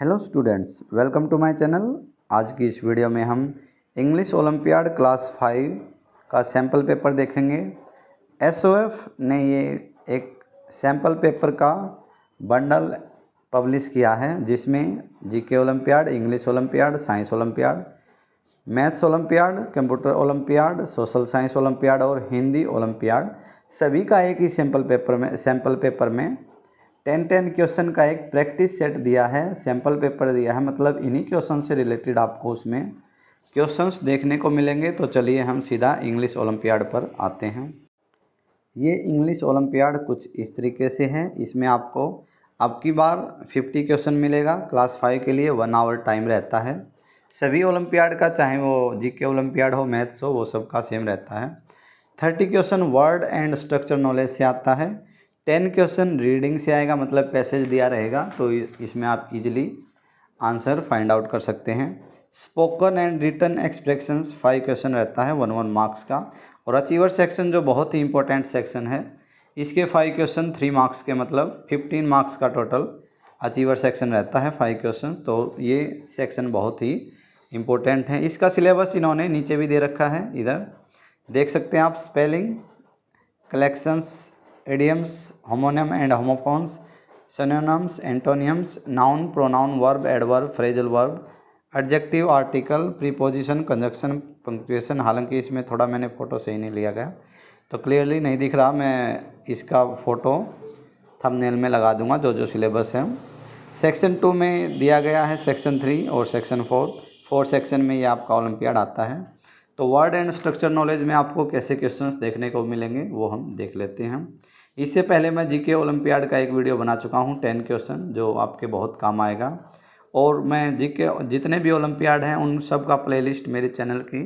Hello students, welcome to my channel. आज की इस वीडियो में हम इंग्लिश ओलंपियाड क्लास 5 का सैम्पल पेपर देखेंगे। एसओएफ ने ये एक सैम्पल पेपर का बंडल पब्लिश किया है जिसमें GK olympiad, English olympiad, science olympiad, maths olympiad, computer olympiad, social science olympiad और हिंदी ओलंपियाड सभी का एक ही सैम्पल पेपर में 10 क्वेश्चन का एक प्रैक्टिस सेट दिया है, सैम्पल पेपर दिया है। मतलब इन्हीं क्वेश्चन से रिलेटेड आपको उसमें क्वेश्चंस देखने को मिलेंगे। तो चलिए हम सीधा इंग्लिश ओलंपियाड पर आते हैं। ये इंग्लिश ओलंपियाड कुछ इस तरीके से है। इसमें आपको अब की बार 50 क्वेश्चन मिलेगा। क्लास 5 के लिए 1 आवर टाइम रहता है। सभी ओलंपियाड का, चाहे वो जीके ओलंपियाड हो, मैथ्स हो, वो सब का सेम रहता है। 30 question word and structure knowledge से आता है। 10 क्वेश्चन रीडिंग से आएगा, मतलब पैसेज दिया रहेगा तो इसमें आप इजीली आंसर फाइंड आउट कर सकते हैं। Spoken and written expressions 5 question रहता है 1 मार्क्स का। और अचीवर सेक्शन जो बहुत ही इंपॉर्टेंट सेक्शन है, इसके 5 क्वेश्चन 3 मार्क्स के, मतलब 15 मार्क्स का टोटल अचीवर सेक्शन रहता है 5 क्वेश्चन। तो ये सेक्शन बहुत ही इम्पोर्टेंट है। इसका सिलेबस इन्होंने नीचे भी दे रखा है, इधर देख सकते हैं आप। Spelling, collections, idioms, homonym and homophones, synonyms, एंटोनियम्स, noun, pronoun, verb, adverb, phrasal verb, adjective, article, preposition, conjunction, punctuation. हालांकि इसमें थोड़ा मैंने फ़ोटो सही नहीं लिया गया तो क्लियरली नहीं दिख रहा। मैं इसका फ़ोटो थंबनेल में लगा दूंगा जो सिलेबस है। सेक्शन 2 में दिया गया है सेक्शन 3 और सेक्शन 4 सेक्शन में ये आपका ओलंपियाड आता है। तो वर्ड एंड स्ट्रक्चर नॉलेज में आपको कैसे क्वेश्चंस देखने को मिलेंगे वो हम देख लेते हैं। इससे पहले मैं जीके ओलंपियाड का एक वीडियो बना चुका हूँ 10 क्वेश्चन, जो आपके बहुत काम आएगा। और मैं जीके जितने भी ओलंपियाड हैं उन सब का प्लेलिस्ट मेरे चैनल की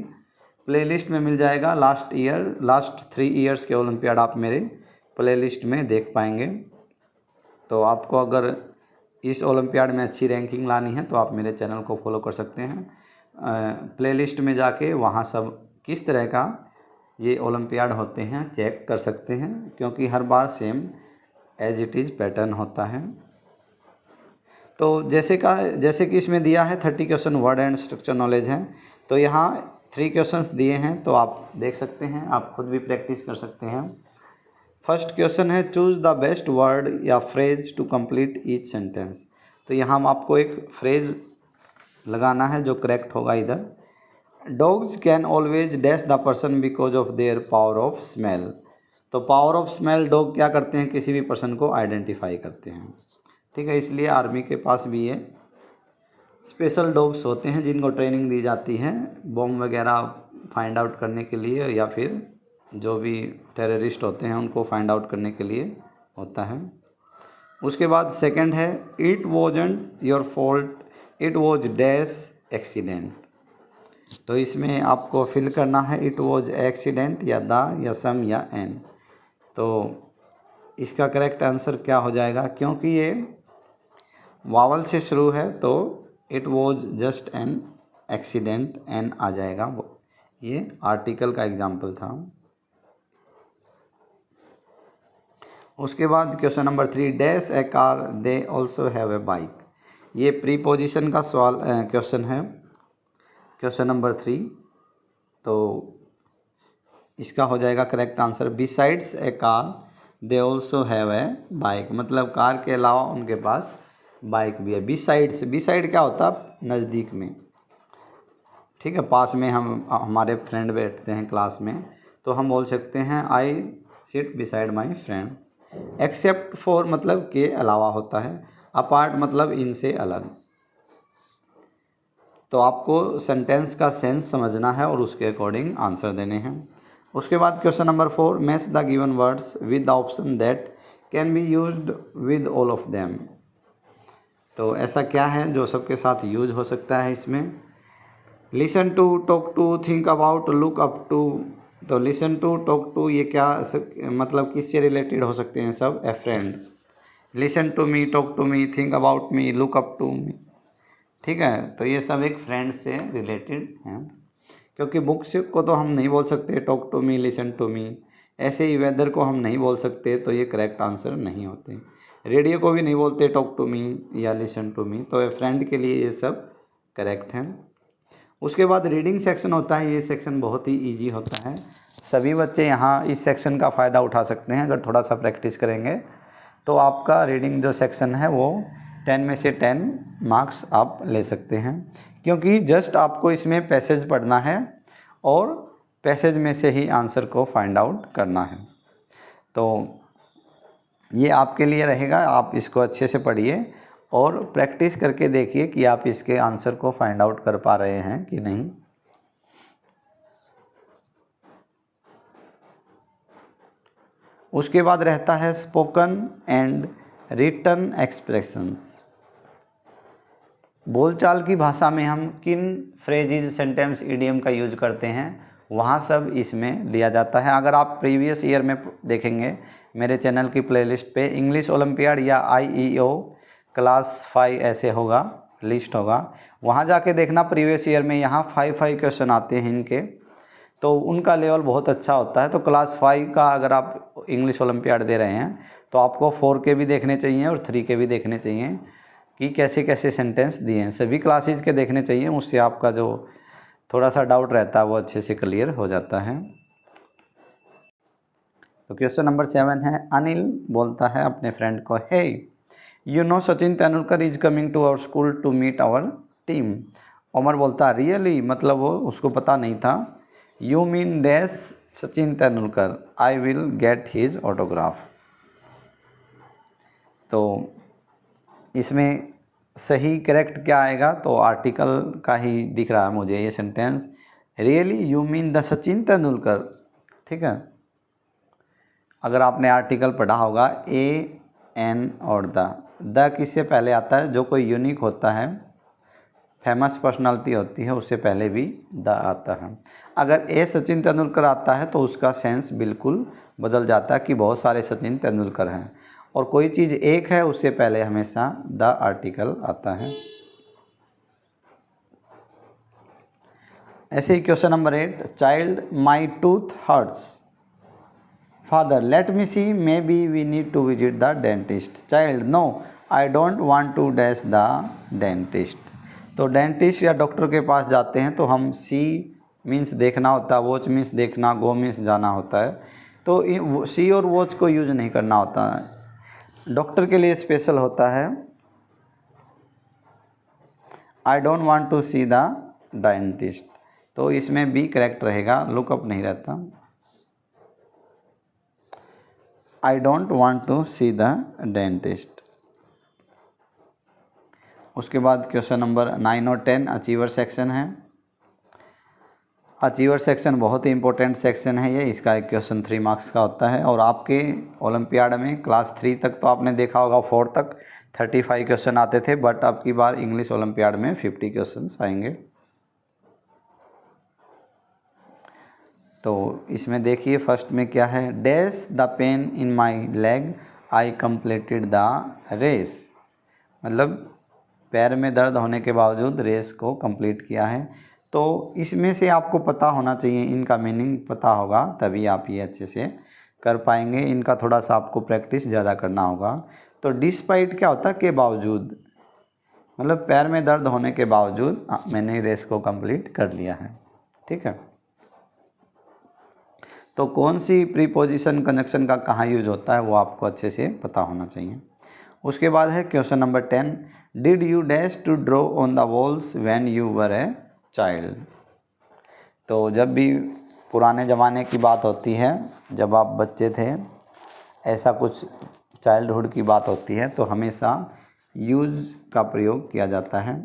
प्लेलिस्ट में मिल जाएगा। लास्ट 3 ईयर्स के ओलंपियाड आप मेरे प्लेलिस्ट में देख पाएंगे। तो आपको अगर इस ओलंपियाड में अच्छी रैंकिंग लानी है तो आप मेरे चैनल को फॉलो कर सकते हैं। प्लेलिस्ट में जाके वहाँ सब किस तरह का ये ओलंपियाड होते हैं चेक कर सकते हैं, क्योंकि हर बार same as it is pattern होता है। तो जैसे कि इसमें दिया है 30 question word and structure knowledge है। तो यहाँ 3 क्वेश्चंस दिए हैं, तो आप देख सकते हैं, आप खुद भी प्रैक्टिस कर सकते हैं। फर्स्ट क्वेश्चन है चूज़ द बेस्ट वर्ड या phrase to complete each sentence. तो यहाँ हम आपको एक फ्रेज लगाना है जो करेक्ट होगा। इधर dogs can always dash the person because of their power of smell. तो पावर ऑफ स्मेल, डॉग क्या करते हैं, किसी भी पर्सन को आइडेंटिफाई करते हैं। ठीक है, इसलिए आर्मी के पास भी ये स्पेशल डॉग्स होते हैं जिनको ट्रेनिंग दी जाती है बॉम्ब वगैरह फाइंड आउट करने के लिए, या फिर जो भी टेररिस्ट होते हैं उनको फाइंड आउट करने के लिए होता है। उसके बाद सेकंड है it wasn't your fault, it was dash accident. तो इसमें आपको फिल करना है इट वॉज एक्सीडेंट या द या सम या एन। तो इसका करेक्ट आंसर क्या हो जाएगा, क्योंकि ये वावल से शुरू है तो it was just an accident, an आ जाएगा। ये आर्टिकल का एग्जाम्पल था। उसके बाद question number 3 dash a car they also have a bike. ये प्रीपोजिशन का सवाल क्वेश्चन है, क्वेश्चन नंबर 3। तो इसका हो जाएगा correct answer besides A car they also have a bike. मतलब कार के अलावा उनके पास बाइक भी है। बिसाइड क्या होता है, नज़दीक में। ठीक है, पास में हमारे फ्रेंड बैठते हैं क्लास में तो हम बोल सकते हैं I sit beside my friend. Except for मतलब के अलावा होता है। अपार्ट मतलब इनसे अलग। तो आपको सेंटेंस का सेंस समझना है और उसके अकॉर्डिंग आंसर देने हैं। उसके बाद question number 4 match the given words with the option that can be used with all of them. तो ऐसा क्या है जो सबके साथ यूज हो सकता है इसमें। Listen to, talk to, think about, look up to. तो लिसन टू, टॉक टू ये क्या मतलब किससे रिलेटेड हो सकते हैं सब, a friend. Listen to me, talk to me, think about me, look up to me. ठीक है, तो ये सब एक फ्रेंड से रिलेटेड हैं। क्योंकि बुक्स को तो हम नहीं बोल सकते talk to me, listen to me. ऐसे ही वेदर को हम नहीं बोल सकते, तो ये करेक्ट आंसर नहीं होते। रेडियो को भी नहीं बोलते टॉक टू मी या लिसन टू मी, तो ए फ्रेंड के लिए ये सब करेक्ट हैं। उसके बाद रीडिंग सेक्शन होता है, ये सेक्शन बहुत ही इजी होता है, सभी बच्चे यहाँ इस सेक्शन का फ़ायदा उठा सकते हैं। अगर थोड़ा सा प्रैक्टिस करेंगे तो आपका रीडिंग जो सेक्शन है वो 10 में से 10 मार्क्स आप ले सकते हैं, क्योंकि जस्ट आपको इसमें पैसेज पढ़ना है और पैसेज में से ही आंसर को फाइंड आउट करना है। तो ये आपके लिए रहेगा, आप इसको अच्छे से पढ़िए और प्रैक्टिस करके देखिए कि आप इसके आंसर को फाइंड आउट कर पा रहे हैं कि नहीं। उसके बाद रहता है स्पोकन एंड रिटन एक्सप्रेशंस। बोलचाल की भाषा में हम किन फ्रेजेज, सेंटेंस, इडियम का यूज करते हैं वहाँ सब इसमें लिया जाता है। अगर आप प्रीवियस ईयर में देखेंगे मेरे चैनल की प्लेलिस्ट पे इंग्लिश ओलंपियाड या IEO क्लास 5 ऐसे होगा, लिस्ट होगा, वहाँ जाके देखना प्रीवियस ईयर में यहाँ 5 क्वेश्चन आते हैं इनके, तो उनका लेवल बहुत अच्छा होता है। तो क्लास 5 का अगर आप इंग्लिश ओलंपियाड दे रहे हैं तो आपको 4 के भी देखने चाहिए और 3 के भी देखने चाहिए कि कैसे कैसे सेंटेंस दिए हैं, सभी क्लासेज के देखने चाहिए। उससे आपका जो थोड़ा सा डाउट रहता है वो अच्छे से क्लियर हो जाता है। तो क्वेश्चन नंबर 7 है, अनिल बोलता है अपने फ्रेंड को, hey you know Sachin Tendulkar is coming to our school to meet our team. Umar बोलता है रियली, मतलब वो उसको पता नहीं था। You mean dash Sachin Tendulkar, I will get his autograph. तो इसमें सही करेक्ट क्या आएगा, तो आर्टिकल का ही दिख रहा है मुझे ये sentence, really you mean the Sachin Tendulkar. ठीक है, अगर आपने आर्टिकल पढ़ा होगा AN और द किससे पहले आता है, जो कोई यूनिक होता है, फेमस पर्सनालिटी होती है, उससे पहले भी द आता है। अगर ए सचिन तेंदुलकर आता है तो उसका सेंस बिल्कुल बदल जाता है कि बहुत सारे सचिन तेंदुलकर हैं, और कोई चीज़ एक है उससे पहले हमेशा द आर्टिकल आता है। ऐसे ही question number 8, child my tooth hurts, father let me see, may be we need to visit the dentist. Child no I don't want to dash the dentist. तो डेंटिस्ट या डॉक्टर के पास जाते हैं तो हम सी मीन्स देखना होता है, वॉच मीन्स देखना, गो मीन्स जाना होता है, तो सी और वॉच को यूज नहीं करना होता है। डॉक्टर के लिए स्पेशल होता है I don't want to see the dentist, तो इसमें भी करेक्ट रहेगा, लुकअप नहीं रहता। I don't want to see the dentist. उसके बाद क्वेश्चन नंबर 9 और 10 अचीवर सेक्शन है। अचीवर सेक्शन बहुत ही इंपॉर्टेंट सेक्शन है ये, इसका एक क्वेश्चन 3 मार्क्स का होता है, और आपके ओलंपियाड में क्लास 3 तक तो आपने देखा होगा 4 तक 35 क्वेश्चन आते थे, बट अब की बार इंग्लिश ओलंपियाड में 50 क्वेश्चन आएंगे। तो इसमें देखिए फर्स्ट में क्या है, dash the pain in my leg I completed the race, मतलब पैर में दर्द होने के बावजूद रेस को कंप्लीट किया है। तो इसमें से आपको पता होना चाहिए, इनका मीनिंग पता होगा तभी आप ये अच्छे से कर पाएंगे, इनका थोड़ा सा आपको प्रैक्टिस ज़्यादा करना होगा। तो डिस्पाइट क्या होता है, के बावजूद, मतलब पैर में दर्द होने के बावजूद मैंने रेस को कंप्लीट कर लिया है। ठीक है, तो कौन सी प्रीपोजिशन कंजक्शन का कहाँ यूज होता है वो आपको अच्छे से पता होना चाहिए। उसके बाद है question number 10, did you dash to draw on the walls when you were a child. तो जब भी पुराने ज़माने की बात होती है, जब आप बच्चे थे, ऐसा कुछ चाइल्डहुड की बात होती है, तो हमेशा यूज का प्रयोग किया जाता है।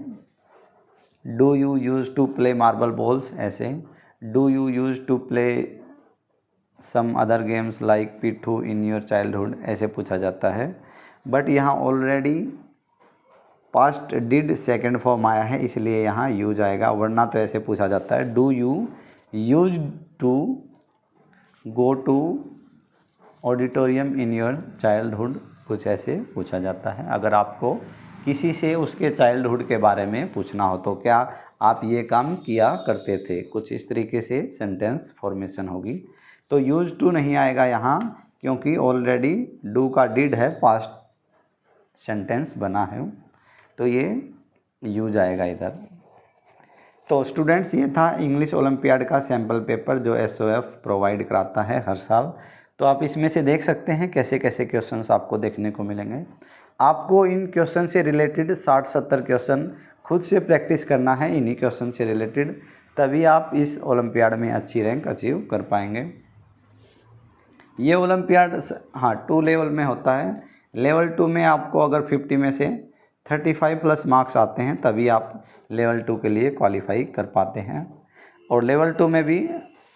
Do you use to play marble balls, ऐसे do you use to play some other games like pitthu in your childhood, ऐसे पूछा जाता है। बट यहाँ already past did second form आया है, इसलिए यहाँ यूज आएगा, वरना तो ऐसे पूछा जाता है do you use to go to auditorium in your childhood, कुछ ऐसे पूछा जाता है। अगर आपको किसी से उसके चाइल्डहुड के बारे में पूछना हो तो क्या आप ये काम किया करते थे, कुछ इस तरीके से सेंटेंस फॉर्मेशन होगी। तो यूज टू नहीं आएगा यहाँ, क्योंकि ऑलरेडी डू का डिड है पास्ट सेंटेंस बना है, तो ये यूज आएगा इधर। तो स्टूडेंट्स, ये था इंग्लिश ओलंपियाड का सैम्पल पेपर जो SOF प्रोवाइड कराता है हर साल। तो आप इसमें से देख सकते हैं कैसे कैसे क्वेश्चंस आपको देखने को मिलेंगे। आपको इन क्वेश्चन से रिलेटेड 60-70 क्वेश्चन खुद से प्रैक्टिस करना है इन्हीं क्वेश्चन से रिलेटेड, तभी आप इस ओलंपियाड में अच्छी रैंक अचीव कर पाएंगे। ये ओलंपियाड 2 लेवल में होता है। लेवल 2 में आपको अगर 50 में से 35 प्लस मार्क्स आते हैं तभी आप लेवल 2 के लिए क्वालिफाई कर पाते हैं। और लेवल 2 में भी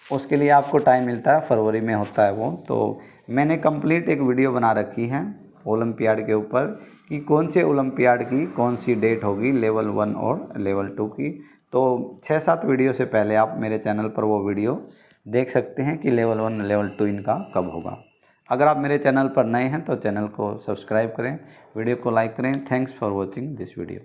उसके लिए आपको टाइम मिलता है, फरवरी में होता है वो। तो मैंने कंप्लीट एक वीडियो बना रखी है ओलंपियाड के ऊपर कि कौन से ओलंपियाड की कौन सी डेट होगी लेवल 1 और लेवल 2 की। तो 6-7 वीडियो से पहले आप मेरे चैनल पर वो वीडियो देख सकते हैं कि लेवल 1 लेवल 2 इनका कब होगा। अगर आप मेरे चैनल पर नए हैं तो चैनल को सब्सक्राइब करें, वीडियो को लाइक करें। Thanks for watching this video.